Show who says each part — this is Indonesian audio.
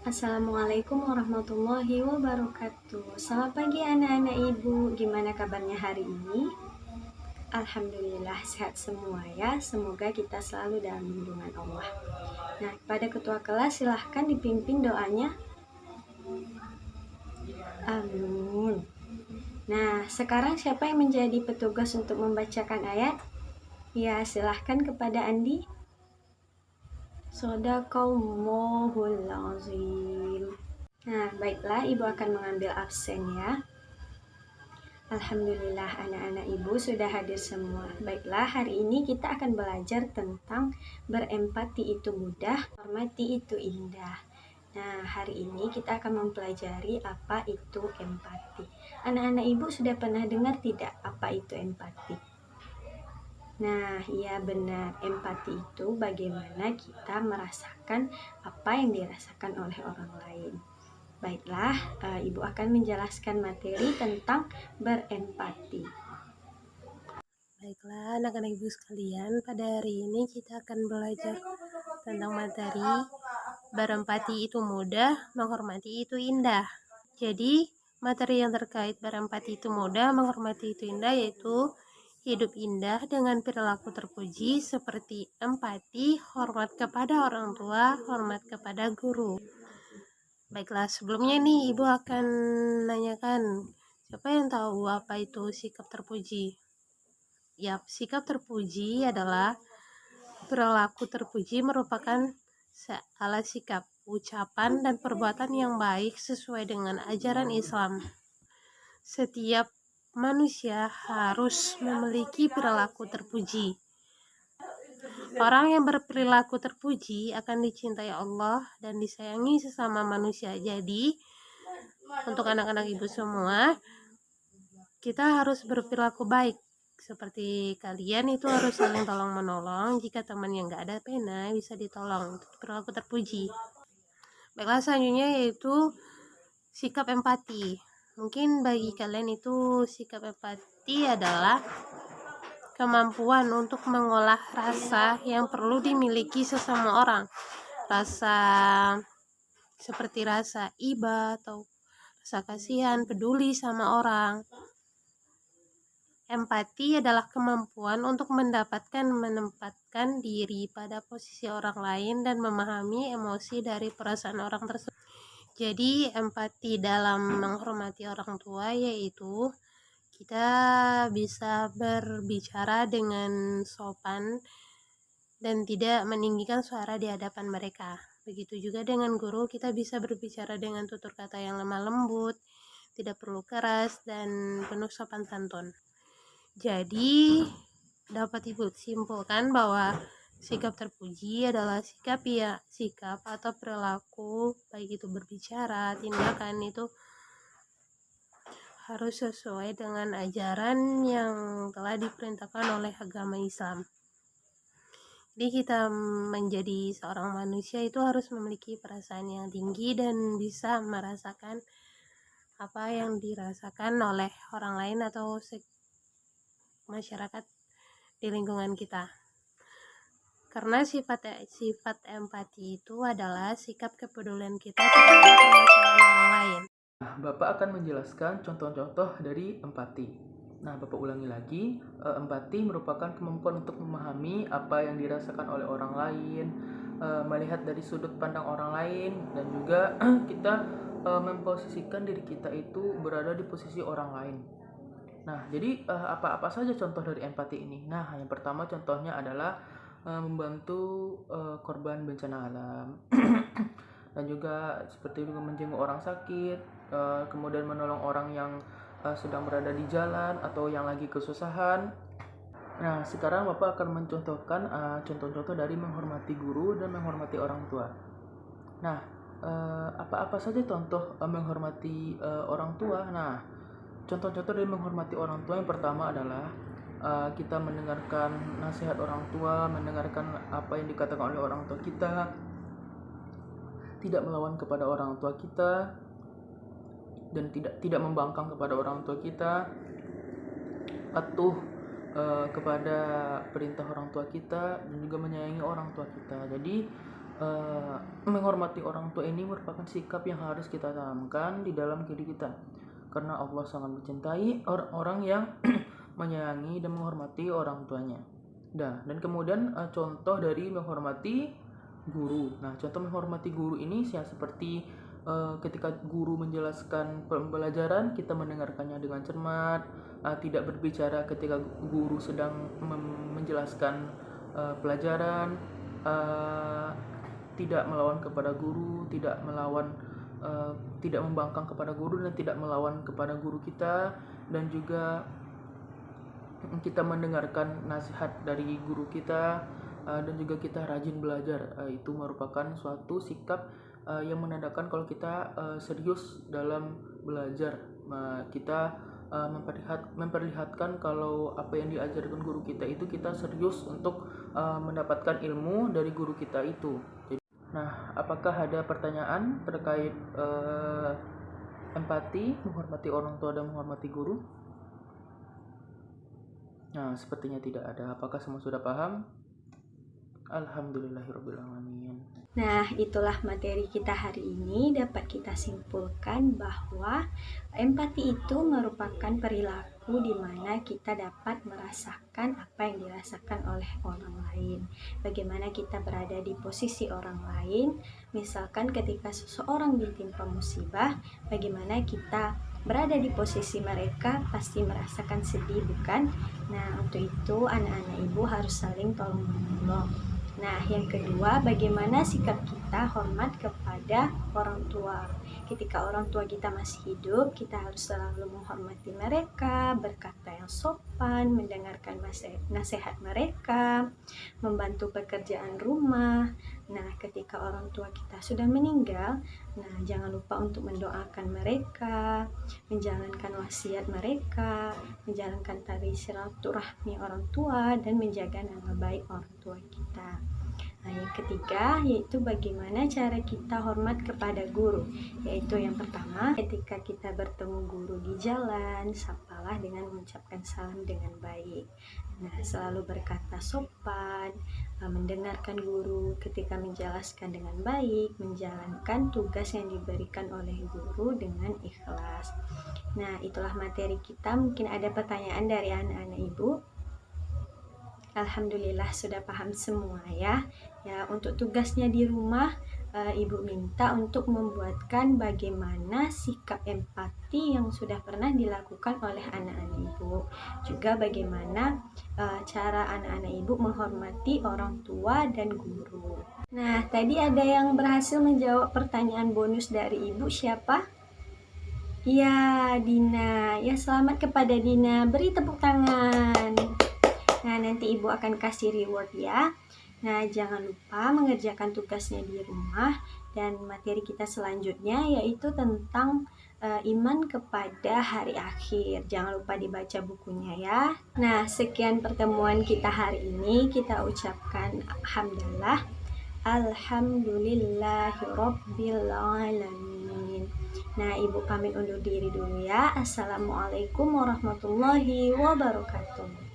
Speaker 1: Assalamualaikum warahmatullahi wabarakatuh. Selamat pagi anak-anak ibu. Gimana kabarnya hari ini? Alhamdulillah sehat semua ya. Semoga kita selalu dalam lindungan Allah. Nah, pada ketua kelas silahkan dipimpin doanya. Amin. Nah, sekarang siapa yang menjadi petugas untuk membacakan ayat? Ya, silahkan kepada Andi. Shadaqallahul azim. Nah, baiklah, ibu akan mengambil absen ya. Alhamdulillah anak-anak ibu sudah hadir semua. Baiklah, hari ini kita akan belajar tentang berempati itu mudah, hormati itu indah. Nah, hari ini kita akan mempelajari apa itu empati. Anak-anak ibu sudah pernah dengar tidak apa itu empati? Nah, iya benar. Empati itu bagaimana kita merasakan apa yang dirasakan oleh orang lain. Baiklah, ibu akan menjelaskan materi tentang berempati.
Speaker 2: Baiklah anak-anak ibu sekalian, pada hari ini kita akan belajar tentang materi berempati itu mudah, menghormati itu indah. Jadi materi yang terkait berempati itu mudah, menghormati itu indah yaitu hidup indah dengan perilaku terpuji seperti empati, hormat kepada orang tua, hormat kepada guru. Baiklah, sebelumnya nih ibu akan nanyakan, siapa yang tahu apa itu sikap terpuji? Ya, sikap terpuji adalah perilaku terpuji merupakan salah sikap, ucapan, dan perbuatan yang baik sesuai dengan ajaran Islam. Setiap manusia harus memiliki perilaku terpuji. Orang yang berperilaku terpuji akan dicintai Allah dan disayangi sesama manusia. Jadi, untuk anak-anak ibu semua, kita harus berperilaku baik. Seperti kalian itu harus saling tolong menolong. Jika teman yang gak ada pena bisa ditolong. Itu perilaku terpuji. Baiklah, selanjutnya yaitu sikap empati. Mungkin bagi kalian itu sikap empati adalah kemampuan untuk mengolah rasa yang perlu dimiliki sesama orang. Rasa seperti rasa iba atau rasa kasihan, peduli sama orang. Empati adalah kemampuan untuk menempatkan diri pada posisi orang lain dan memahami emosi dari perasaan orang tersebut. Jadi empati dalam menghormati orang tua yaitu kita bisa berbicara dengan sopan dan tidak meninggikan suara di hadapan mereka. Begitu juga dengan guru, kita bisa berbicara dengan tutur kata yang lemah lembut, tidak perlu keras, dan penuh sopan santun. Jadi dapat ibu simpulkan bahwa sikap terpuji adalah sikap atau perilaku, baik itu berbicara, tindakan itu harus sesuai dengan ajaran yang telah diperintahkan oleh agama Islam. Jadi kita menjadi seorang manusia itu harus memiliki perasaan yang tinggi dan bisa merasakan apa yang dirasakan oleh orang lain atau masyarakat di lingkungan kita. Karena sifat empati itu adalah sikap kepedulian kita terhadap permasalahan orang lain.
Speaker 3: Bapak akan menjelaskan contoh-contoh dari empati. Nah, Bapak ulangi lagi, empati merupakan kemampuan untuk memahami apa yang dirasakan oleh orang lain, melihat dari sudut pandang orang lain, dan juga kita memposisikan diri kita itu berada di posisi orang lain. Nah, jadi apa-apa saja contoh dari empati ini? Nah, yang pertama contohnya adalah membantu korban bencana alam. Dan juga seperti juga menjenguk orang sakit, kemudian menolong orang yang sedang berada di jalan atau yang lagi kesusahan. Nah, sekarang Bapak akan mencontohkan contoh-contoh dari menghormati guru dan menghormati orang tua. Nah, apa-apa saja contoh menghormati orang tua? Nah, contoh-contoh dari menghormati orang tua yang pertama adalah kita mendengarkan nasihat orang tua, mendengarkan apa yang dikatakan oleh orang tua kita, tidak melawan kepada orang tua kita dan tidak membangkang kepada orang tua kita, patuh kepada perintah orang tua kita, dan juga menyayangi orang tua kita. Jadi menghormati orang tua ini merupakan sikap yang harus kita tanamkan di dalam diri kita, karena Allah sangat mencintai orang-orang yang menyayangi dan menghormati orang tuanya. Dan kemudian contoh dari menghormati guru. Nah, contoh menghormati guru ini seperti ketika guru menjelaskan pembelajaran, kita mendengarkannya dengan cermat, tidak berbicara ketika guru sedang menjelaskan pelajaran, tidak melawan kepada guru, tidak membangkang kepada guru dan tidak melawan kepada guru kita, dan juga kita mendengarkan nasihat dari guru kita, dan juga kita rajin belajar. Itu merupakan suatu sikap yang menandakan kalau kita serius dalam belajar. Kita memperlihatkan kalau apa yang diajarkan guru kita itu kita serius untuk mendapatkan ilmu dari guru kita itu. Nah, apakah ada pertanyaan terkait empati, menghormati orang tua dan menghormati guru? Nah, sepertinya tidak ada. Apakah semua sudah paham? Alhamdulillahirrabbilalamin.
Speaker 1: Nah, itulah materi kita hari ini. Dapat kita simpulkan bahwa empati itu merupakan perilaku di mana kita dapat merasakan apa yang dirasakan oleh orang lain. Bagaimana kita berada di posisi orang lain. Misalkan ketika seseorang ditimpa musibah, bagaimana kita berada di posisi mereka, pasti merasakan sedih, bukan? Nah, untuk itu anak-anak ibu harus saling tolong-menolong. Nah, yang kedua, bagaimana sikap kita hormat kepada orang tua. Ketika orang tua kita masih hidup, kita harus selalu menghormati mereka, berkata yang sopan, mendengarkan nasihat mereka, membantu pekerjaan rumah. Nah, ketika orang tua kita sudah meninggal, nah jangan lupa untuk mendoakan mereka, menjalankan wasiat mereka, menjalankan tali silaturahmi orang tua, dan menjaga nama baik orang tua kita. Nah, yang ketiga yaitu bagaimana cara kita hormat kepada guru. Yaitu yang pertama, ketika kita bertemu guru di jalan, sapalah dengan mengucapkan salam dengan baik. Nah, selalu berkata sopan, mendengarkan guru ketika menjelaskan dengan baik, menjalankan tugas yang diberikan oleh guru dengan ikhlas. Nah, itulah materi kita. Mungkin ada pertanyaan dari anak-anak ibu. Alhamdulillah sudah paham semua ya. Ya, untuk tugasnya di rumah, ibu minta untuk membuatkan bagaimana sikap empati yang sudah pernah dilakukan oleh anak-anak ibu. Juga bagaimana cara anak-anak ibu menghormati orang tua dan guru. Nah, tadi ada yang berhasil menjawab pertanyaan bonus dari ibu, siapa? Ya, Dina. Ya, selamat kepada Dina. Beri tepuk tangan. Nah, nanti ibu akan kasih reward ya. Nah, jangan lupa mengerjakan tugasnya di rumah. Dan materi kita selanjutnya yaitu tentang iman kepada hari akhir. Jangan lupa dibaca bukunya ya. Nah, sekian pertemuan kita hari ini. Kita ucapkan alhamdulillah. Alhamdulillahirobbilalamin. Nah, ibu pamit undur diri dulu ya. Assalamualaikum warahmatullahi wabarakatuh.